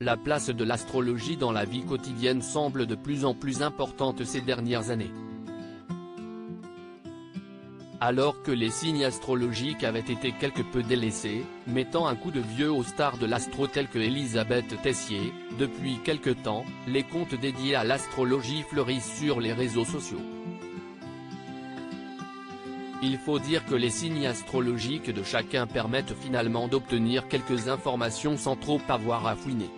La place de l'astrologie dans la vie quotidienne semble de plus en plus importante ces dernières années. Alors que les signes astrologiques avaient été quelque peu délaissés, mettant un coup de vieux aux stars de l'astro telles que Elisabeth Tessier, depuis quelque temps, les comptes dédiés à l'astrologie fleurissent sur les réseaux sociaux. Il faut dire que les signes astrologiques de chacun permettent finalement d'obtenir quelques informations sans trop avoir à fouiner.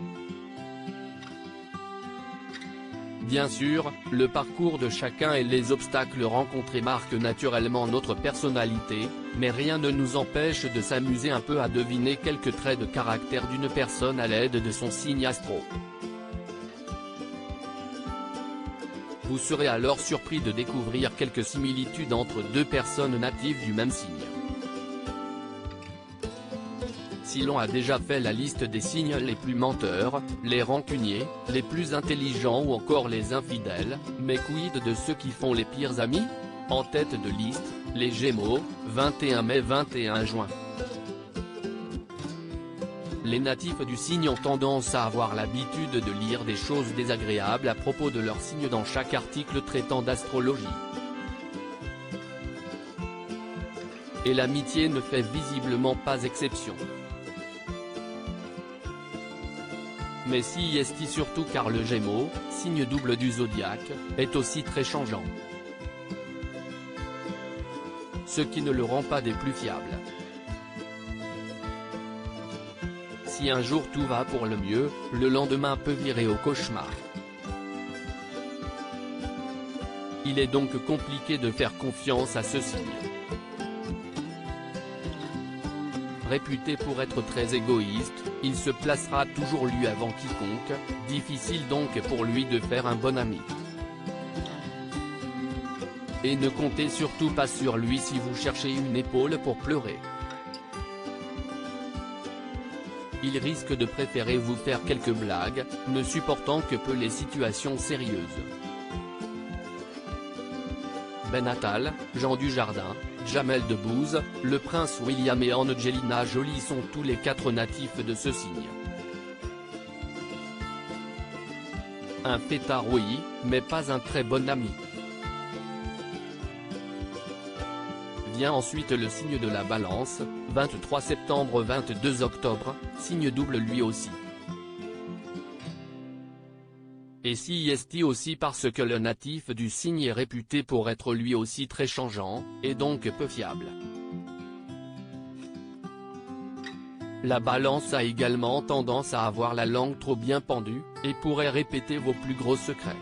Bien sûr, le parcours de chacun et les obstacles rencontrés marquent naturellement notre personnalité, mais rien ne nous empêche de s'amuser un peu à deviner quelques traits de caractère d'une personne à l'aide de son signe astro. Vous serez alors surpris de découvrir quelques similitudes entre deux personnes natives du même signe. Si l'on a déjà fait la liste des signes les plus menteurs, les rancuniers, les plus intelligents ou encore les infidèles, mais quid de ceux qui font les pires amis? En tête de liste, les Gémeaux, 21 mai 21 juin. Les natifs du signe ont tendance à avoir l'habitude de lire des choses désagréables à propos de leur signe dans chaque article traitant d'astrologie. Et l'amitié ne fait visiblement pas exception. Mais si est surtout car le Gémeaux, signe double du zodiaque, est aussi très changeant. Ce qui ne le rend pas des plus fiables. Si un jour tout va pour le mieux, le lendemain peut virer au cauchemar. Il est donc compliqué de faire confiance à ce signe. Réputé pour être très égoïste, il se placera toujours lui avant quiconque, difficile donc pour lui de faire un bon ami. Et ne comptez surtout pas sur lui si vous cherchez une épaule pour pleurer. Il risque de préférer vous faire quelques blagues, ne supportant que peu les situations sérieuses. Ben Attal, Jean Dujardin, Jamel Debbouze, le prince William et Angelina Jolie sont tous les quatre natifs de ce signe. Un fêtard oui, mais pas un très bon ami. Vient ensuite le signe de la Balance, 23 septembre 22 octobre, signe double lui aussi. Et si est aussi parce que le natif du signe est réputé pour être lui aussi très changeant, et donc peu fiable. La Balance a également tendance à avoir la langue trop bien pendue, et pourrait répéter vos plus gros secrets.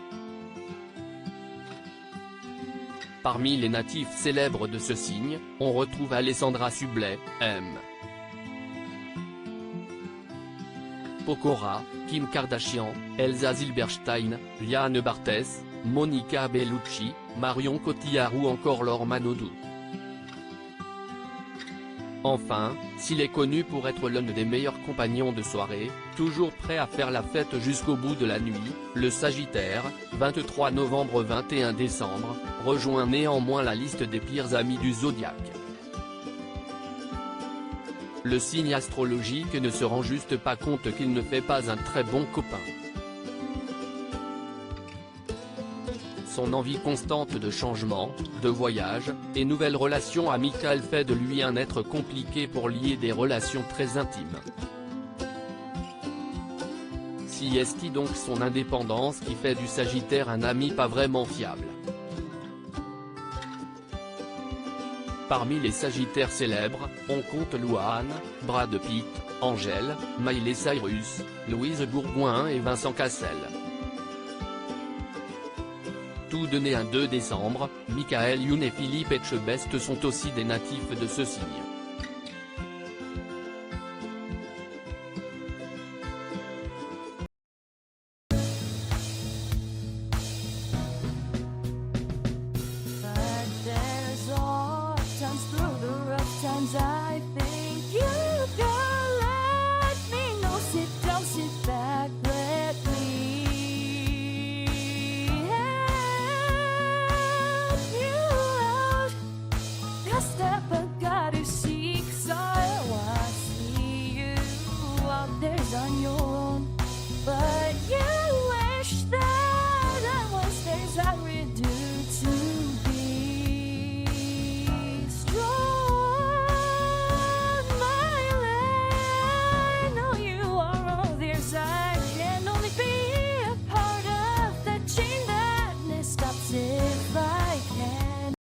Parmi les natifs célèbres de ce signe, on retrouve Alessandra Sublet, M. Pokora, Kim Kardashian, Elsa Zilberstein, Liane Barthès, Monica Bellucci, Marion Cotillard ou encore Laure Manodou. Enfin, s'il est connu pour être l'un des meilleurs compagnons de soirée, toujours prêt à faire la fête jusqu'au bout de la nuit, le Sagittaire, 23 novembre 21 décembre, rejoint néanmoins la liste des pires amis du zodiaque. Le signe astrologique ne se rend juste pas compte qu'il ne fait pas un très bon copain. Son envie constante de changement, de voyage, et nouvelles relations amicales fait de lui un être compliqué pour lier des relations très intimes. Si est donc son indépendance qui fait du Sagittaire un ami pas vraiment fiable. Parmi les Sagittaires célèbres, on compte Louane, Brad Pitt, Angèle, Miley Cyrus, Louise Bourgoin et Vincent Cassel. Tous deux nés un 2 décembre, Michael Youn et Philippe Etchebest sont aussi des natifs de ce signe. I think you can let me know. Sit down, sit back, let me help you out. The step I gotta seek, so I see you out there's on your